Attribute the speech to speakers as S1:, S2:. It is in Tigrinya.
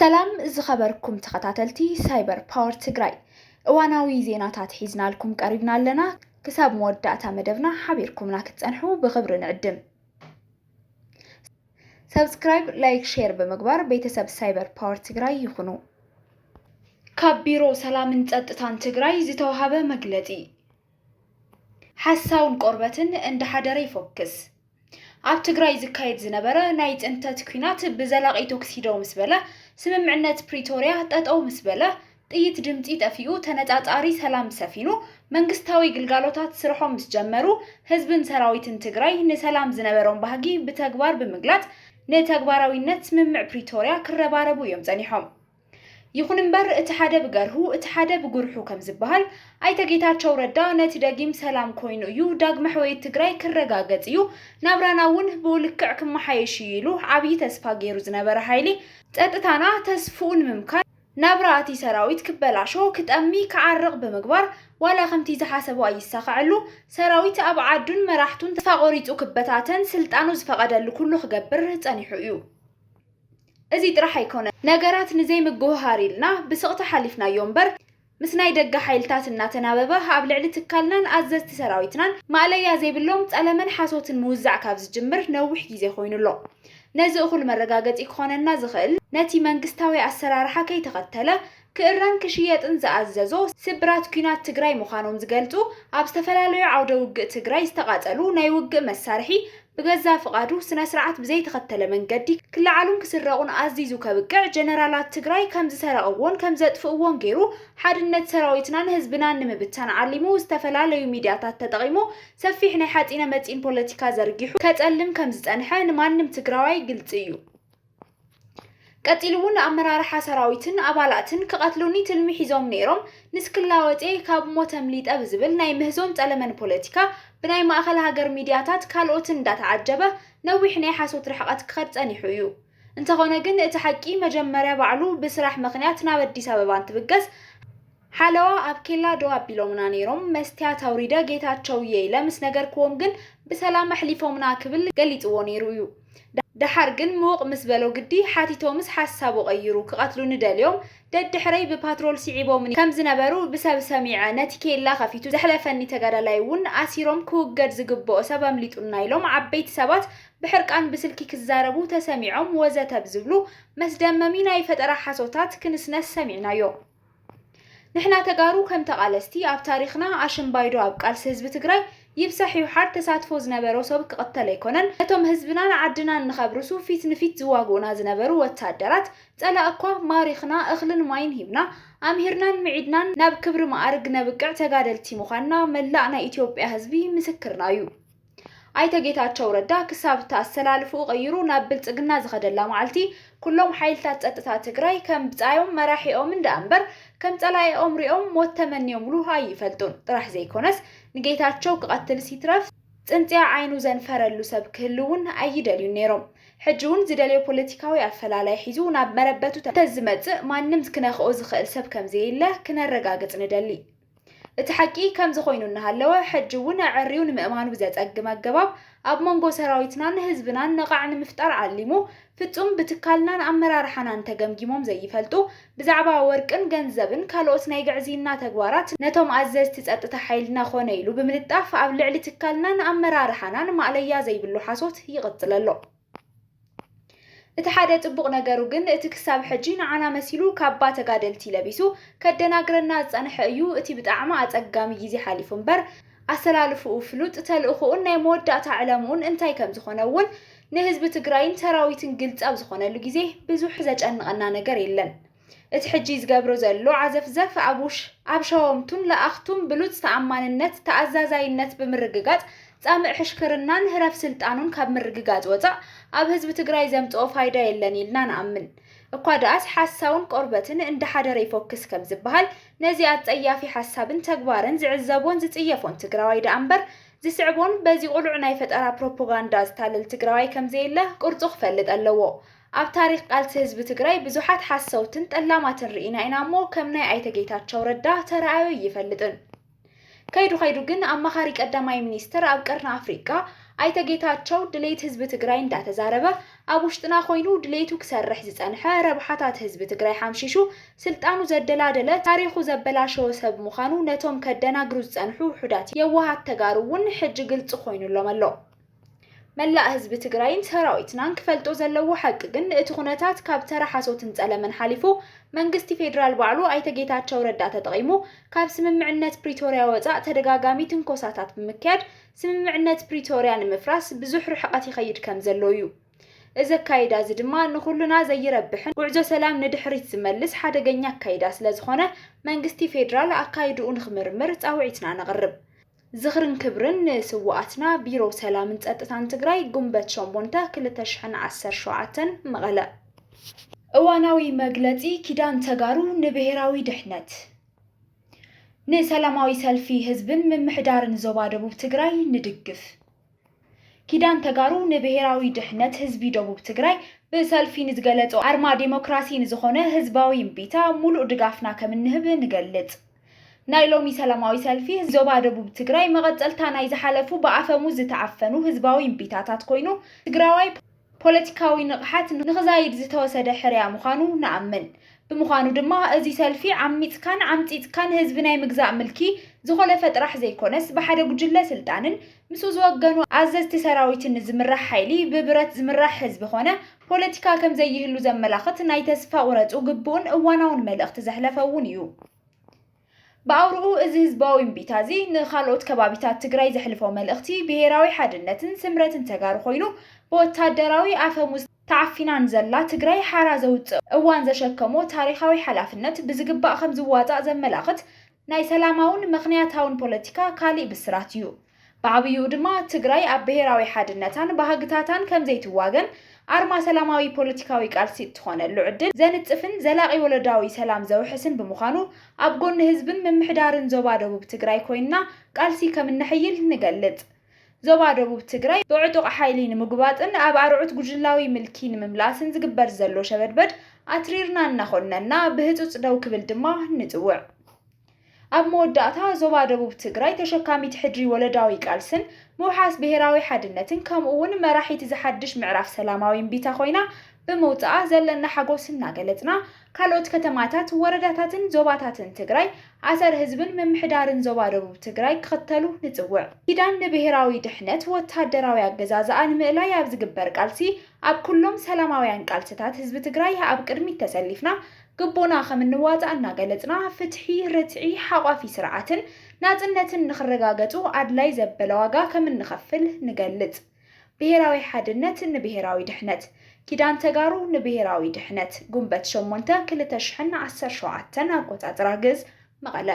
S1: ሰላም ዝኸበርኩም ተኸታተልቲ ሳይበር ፓወር ትግራይ እዋናዊ ዜናታት ሒዝና ልኩም ቀሪብና ኣለና ክሳብ መወዳእታ መደብና ሓቢርኩምና ክትጸንሑ ብኽብሪ ንዕድም ሰብስክራይብ ላይክ ሼር በመግባር ቤተሰብ ሳይበር ፓወር ትግራይ ይኹኑ ካብ ቢሮ ሰላምን ጸጥታን ትግራይ ዝተወሃበ መግለጺ ሓሳውን ቆርበትን እንደ ሓደረ ይፎክስ ኣብ ትግራይ ዝካየድ ዝነበረ ናይ ጽንተት ኩናት ብዘላቒ ቶክሲዶ ምስ በለ ስምምዕነት ፕሪቶሪያ ጠጠው ምስ በለ ጥይት ድምጺ ጠፊኡ ተነጻጻሪ ሰላም ሰፊኑ መንግስታዊ ግልጋሎታት ስርሖም ምስ ጀመሩ ህዝብን ሰራዊትን ትግራይ ንሰላም ዝነበሮም ባህጊ ብተግባር ብምግላጥ ንተግባራዊነት ስምምዕ ፕሪቶሪያ ክረባረቡ እዮም ጸኒሖም ይኹን እምበር እቲ ሓደ ብገርሁ እቲ ሓደ ብጉርሑ ከም ዝበሃል ኣይተ ጌታቸው ረዳ ነቲ ደጊም ሰላም ኮይኑ እዩ ዳግመ ሕወይት ትግራይ ክረጋገጽ እዩ ናብራና እውን ብውልክዕ ክመሓየሽ ኢሉ ዓብይ ተስፋ ገይሩ ዝነበረ ሓይሊ ጸጥታና ተስፉን ምምካን ናብራቲ ሰራዊት ክበላሾ ክጠሚ ክዓርቕ ብምግባር ዋላ ከምቲ ዝሓሰቡ ኣይሳኻዕሉ ሰራዊት ኣብ ዓዱን መራሕቱን ተፋቆሪጹ ክበታተን ስልጣኑ ዝፈቀደሉ ኩሉ ክገብር ጸኒሑ እዩ እዚ ጥራሕ ኣይኮነ ነገራት ንዘይ ምጉሃር ኢልና ብስቕቲ ሓሊፍናዮ እምበር ምስ ናይ ደገ ሓይልታት እናተናበበ ኣብ ልዕሊ ትካልናን ኣዘዝቲ ሰራዊትናን ማዕለያ ዘይብሎም ጸለመን ሓሶትን ምውዛዕ ካብ ዝጅምር ነዊሕ ግዜ ኮይኑሎ ነዚ እኹል መረጋገጺ ክኾነና ዝኽእል ነቲ መንግስታዊ ኣሰራርሓ ከይተኸተለ ክእረን ክሽየጥን ዝኣዘዞ ስብራት ኩናት ትግራይ ምዃኖም ዝገልጹ ኣብ ዝተፈላለዩ ዓውደ ውግእ ትግራይ ዝተቓጸሉ ናይ ውግእ መሳርሒ ብገዛ ፍቃዱ ስነ ስርዓት ብዘይ ተኸተለ መንገዲ ክለዓሉን ክስረቁን ኣዚዙ ከብቅዕ ጀነራላት ትግራይ ከም ዝሰረቅዎን ከም ዘጥፍእዎን ገይሩ ሓድነት ሰራዊትናን ህዝብናን ንምብታን ዓሊሙ ዝተፈላለዩ ሚድያታት ተጠቂሙ ሰፊሕ ናይ ሓጺነ መጺን ፖለቲካ ዘርጊሑ ከጸልም ከም ዝጸንሐ ንማንም ትግራዋይ ግልጽ እዩ ቀጢሉውን ኣመራርሓ ሰራዊትን ኣባላትን ክቀትሉኒ ትልሚ ሒዞም ነይሮም ንስክላወጤ ካብ ሞተም ሊጠብ ዝብል ናይ ምህዞን ጸለመን ፖለቲካ ብናይ ማእኸል ሃገር ሚድያታት ካልኦትን እንዳተዓጀበ ነዊሕ ናይ ሓሶት ርሕቀት ክኸጸኒሑ እዩ እንተኾነ ግን እቲ ሓቂ መጀመርያ ባዕሉ ብስራሕ ምኽንያት ናብ ኣዲስ ኣበባ እንትብገስ ሓለዋ ኣብ ኬላ ደው ኣቢሎምና ነይሮም መስትያ ታውሪደ ጌታቸው የይለ ምስ ነገርክዎም ግን ብሰላም ኣሕሊፎምና ክብል ገሊጽዎ ነይሩ እዩ دحر ግን موق ምስ በሎ ግዲ ሓቲቶምስ ሓሳቡ ቀይሩ ክቀትሉ ንደልዮም ደድሕረይ ብፓትሮል ሲዒቦም ከም ዝነበሩ ብሰብ ሰሚዐ ነቲ ኬላ ከፊቱ ዘሕለፈኒ ተጋዳላይ እውን ኣሲሮም ክውገድ ዝግብኦ ሰብ ኣምሊጡና ኢሎም ዓበይቲ ሰባት ብሕርቃን ብስልኪ ክዛረቡ ተሰሚዖም ወዘተ ብዝብሉ መስደመሚ ናይ ፈጠራ ሓሶታት ክንስነስ ሰሚዕናዮ ንሕና ተጋሩ ከም ተቃለስቲ ኣብ ታሪኽና ኣሽምባይዶ ኣብ ቃልሲ ህዝቢ ትግራይ ይብሳሕ ይውሓድ ተሳትፎ ዝነበሮ ሰብ ክቀተል ኣይኮነን እቶም ህዝብናን ዓድናን ንኸብርሱ ፊት ንፊት ዝዋግኡና ዝነበሩ ወታደራት ጸላእ እኳ ማሪኽና እኽልን ማይን ሂብና ኣምሂርናን ምዒድናን ናብ ክብሪ ማዕርግ ነብቅዕ ተጋደልቲ ምዃንና መላእ ናይ ኢትዮጵያ ህዝቢ ምስክርና እዩ ኣይተ ጌታቸው ረዳ ክሳብ ተኣሰላልፉ ቀይሩ ናብ ብልጽግና ዝኸደላ መዓልቲ ኩሎም ሓይልታት ጸጥታ ትግራይ ከም ብጻዮም መራሒኦም እንደኣንበር ከም ጸላይኦም ሪኦም ሞት ተመንዮምሉ ኣይፈልጡን ጥራሕ ዘይኮነስ ንጌታቸው ክቀትል ሲትረፍ ጽንጽያ ዓይኑ ዘንፈረሉ ሰብ ክህልውን ኣይደልዩ ነይሮም ሕጂውን ዝደልዮ ፖለቲካዊ ኣፈላላይ ሒዙ ናብ መረበቱ ተዝመጽእ ማንም ክነኽኦ ዝኽእል ሰብ ከም ዘየለ ክነረጋግጽ ንደሊ እቲ ሓቂ ከም ዝኾይኑ እናሃለወ ሕጂውን ዕርዩን ምእማኑ ዘጸግም ኣገባብ ኣብ መንጎ ሰራዊትናን ህዝብናን ንቓዕ ምፍጣር ዓሊሙ ፍጹም ብትካልናን ኣመራርሓናን ተገምጊሞም ዘይፈልጡ ብዛዕባ ወርቅን ገንዘብን ካልኦት ናይ ግዕዚና ተግባራት ነቶም ኣዘዝቲ ጸጥታ ሓይልና ኾነ ኢሉ ብምልጣፍ ኣብ ልዕሊ ትካልናን ኣመራርሓናን ማዕለያ ዘይብሉ ሓሶት ይቕጽለሎ እቲ ሓደ ጽቡቕ ነገሩ ግን እቲ ክሳብ ሕጂ ንዓና መሲሉ ካባ ተጋደልቲ ለቢሱ ከደናግረና ዝጸንሐ እዩ እቲ ብጣዕሚ ኣጸጋሚ ግዜ ሓሊፉ እምበር ኣሰላልፉኡ ፍሉጥ ተልእኹኡን ናይ መወዳእታ ዕለሙን እንታይ ከም ዝኾነ እውን ንህዝቢ ትግራይን ሰራዊትን ግልጽ ኣብ ዝኾነሉ ግዜ ብዙሕ ዘጨንቐና ነገር የለን እቲ ሕጂ ዝገብሮ ዘሎ ዓዘፍዘፍ ኣብ ሸወምቱን ለኣኽቱን ብሉጽ ተኣማንነት ተኣዛዛይነት ብምርግጋጽ ጻምዕ ሕሽክርናን ህረፍ ስልጣኑን ካብ ምርግጋጽ ወጻእ ኣብ ህዝቢ ትግራይ ዘምጽኦ ፋይዳ የለን ኢልና ንኣምን እኳ ደኣስ ሓሳውን ቆርበትን እንደ ሓደረ ይፎክስ ከም ዝበሃል ነዚ ኣጸያፊ ሓሳብን ተግባርን ዝዕዘቦን ዝጽየፎን ትግራዋይ ደኣ እምበር ዝስዕቦን በዚ ቁልዕ ናይ ፈጠራ ፕሮፓጋንዳ ዝታለል ትግራዋይ ከም ዘየለ ቁርጹ ክፈልጥ ኣለዎ ኣብ ታሪኽ ቃልሲ ህዝቢ ትግራይ ብዙሓት ሓሰውትን ጠላማትን ርኢና ኢና እሞ ከም ናይ ኣይተ ጌታቸው ረዳ ተረኣዮ ይፈልጥን ከይዱ ግን ኣማኻሪ ቀዳማይ ሚኒስትር ኣብ ቀርኒ ኣፍሪቃ ኣይተ ጌታቸው ድሌት ህዝቢ ትግራይ እንዳተዛረበ ኣብ ውሽጥና ኮይኑ ድሌቱ ክሰርሕ ዝጸንሐ ረብሓታት ህዝቢ ትግራይ ሓምሺሹ ስልጣኑ ዘደላደለ ታሪኹ ዘበላሸወ ሰብ ምዃኑ ነቶም ከደናግሩ ዝጸንሑ ውሑዳት የዋሃት ተጋሩ እውን ሕጂ ግልጽ ኮይኑሎም ኣሎ። መላእ ህዝቢ ትግራይን ሰራዊትናን ክፈልጦ ዘለዎ ሓቂ ግን እቲ ኩነታት ካብ ተራ ሓሶትን ጸለመን ሓሊፉ መንግስቲ ፌደራል ባዕሉ ኣይተ ጌታቸው ረዳ ተጠቂሙ ካብ ስምምዕነት ፕሪቶሪያ ወጻእ ተደጋጋሚ ትንኮሳታት ብምክያድ ስምምዕነት ፕሪቶሪያ ንምፍራስ ብዙሕ ርሕቀት ይኸይድ ከም ዘሎ እዩ። እዚ ኣካይዳ እዚ ድማ ንኹሉና ዘይረብሕን ጉዕዞ ሰላም ንድሕሪት ዝመልስ ሓደገኛ ኣካይዳ ስለ ዝኾነ መንግስቲ ፌደራል ኣካይድኡ ንኽምርምር ጻውዒትና ነቕርብ። ዝኽርን ክብርን ስዋኣትና ቢሮ ሰላምን ጸጥታን ትግራይ ጉንበት 8 2017 መቐለ። እዋናዊ መግለጺ ኪዳን ተጋሩ ንብሔራዊ ድሕነት ንሰላማዊ ሰልፊ ህዝብን ምምሕዳርን ዞባ ደቡብ ትግራይ ንድግፍ። ኪዳን ተጋሩ ንብሔራዊ ድሕነት ህዝቢ ደቡብ ትግራይ ብሰልፊ ንዝገለጾ ኣርማ ዲሞክራሲ ንዝኾነ ህዝባዊ እምቢታ ሙሉእ ድጋፍና ከም እንህብ ንገልጽ። ናይ ሎሚ ሰላማዊ ሰልፊ ዞባ ደቡብ ትግራይ መቐጸልታ ናይ ዝሓለፉ ብኣፈሙዝ ዝተዓፈኑ ህዝባዊ እምቢታታት ኮይኑ ትግራዋይ ፖለቲካዊ ንቕሓት ንኽዛይድ ዝተወሰደ ሕርያ ምዃኑ ንኣምን። ብምዃኑ ድማ እዚ ሰልፊ ዓሚጽካን ዓምጺጽካን ህዝቢ ናይ ምግዛእ ምልኪ ዝኾለፈ ጥራሕ ዘይኮነስ ብሓደ ጉጅለ ስልጣንን ምስ ዝወገኑ ኣዘዝቲ ሰራዊትን ዝምራሕ ሓይሊ ብብረት ዝምራሕ ህዝቢ ኾነ ፖለቲካ ከም ዘይህሉ ዘመላኽት ናይ ተስፋ ቁረፁ ግቡእን እዋናውን መልእኽቲ ዘሕለፈውን እዩ። በአውርኡ እዚ ህዝባዊ እምቢታ እዚ ንኻልኦት ከባቢታት ትግራይ ዘሕልፎ መልእኽቲ ብሄራዊ ሓድነትን ስምረትን ተጋሩ ኮይኑ ብወታደራዊ ኣፈሙዝ ተዓፊናን ዘላ ትግራይ ሓራ ዘውፅእ እዋን ዘሸከሞ ታሪኻዊ ሓላፍነት ብዝግባእ ከም ዝዋፃእ ዘመላኽት ናይ ሰላማውን ምኽንያታውን ፖለቲካ ካሊእ ብስራት እዩ። ብዓብዩ ድማ ትግራይ ኣብ ብሄራዊ ሓድነታን ባህግታታን ከም ዘይትዋገን ኣርማ ሰላማዊ ፖለቲካዊ ቃልሲ እትኾነሉ ዕድል ዘንጽፍን ዘላቒ ወለዳዊ ሰላም ዘውሕስን ብምዃኑ ኣብ ጎኒ ህዝብን ምምሕዳርን ዞባ ደቡብ ትግራይ ኮይንና ቃልሲ ከም እንሕይል ንገልጽ። ዞባ ደቡብ ትግራይ ብዕጡቕ ሓይሊ ንምጉባጥን ኣብ ኣርዑት ጉጅላዊ ምልኪ ንምምላስን ዝግበር ዘሎ ሸበድበድ ኣትሪርና እናኾነና ብህፁፅ ደው ክብል ድማ ንጽውዕ። ኣብ መወዳእታ ዞባ ደቡብ ትግራይ ተሸካሚት ሕድሪ ወለዳዊ ቃልስን ምውሓስ ብሄራዊ ሓድነትን ከምኡውን መራሒት ዝሓድሽ ምዕራፍ ሰላማዊ እምቢታ ኮይና ብምውፃኣ ዘለና ሓጎስ እናገለጽና ካልኦት ከተማታት ወረዳታትን ዞባታትን ትግራይ ዓሰር ህዝብን ምምሕዳርን ዞባ ደቡብ ትግራይ ክኽተሉ ንጽውዕ። ኪዳን ንብሄራዊ ድሕነት ወታደራዊ ኣገዛዝኣ ንምእላይ ኣብ ዝግበር ቃልሲ ኣብ ኩሎም ሰላማውያን ቃልስታት ህዝቢ ትግራይ ኣብ ቅድሚት ተሰሊፍና ግቦና ከም እንዋፃእ እናገለጽና ፍትሒ ርትዒ ሓቋፊ ስርዓትን ናጽነትን ንኽረጋገጹ ኣድላይ ዘበለ ዋጋ ከም እንኸፍል ንገልጽ። ብሄራዊ ሓድነት ንብሄራዊ ድሕነት ኪዳን ተጋሩ ንብሄራዊ ድሕነት ጉንበት 8 2017 ኣቆጻጽራ ግዕዝ መቐለ።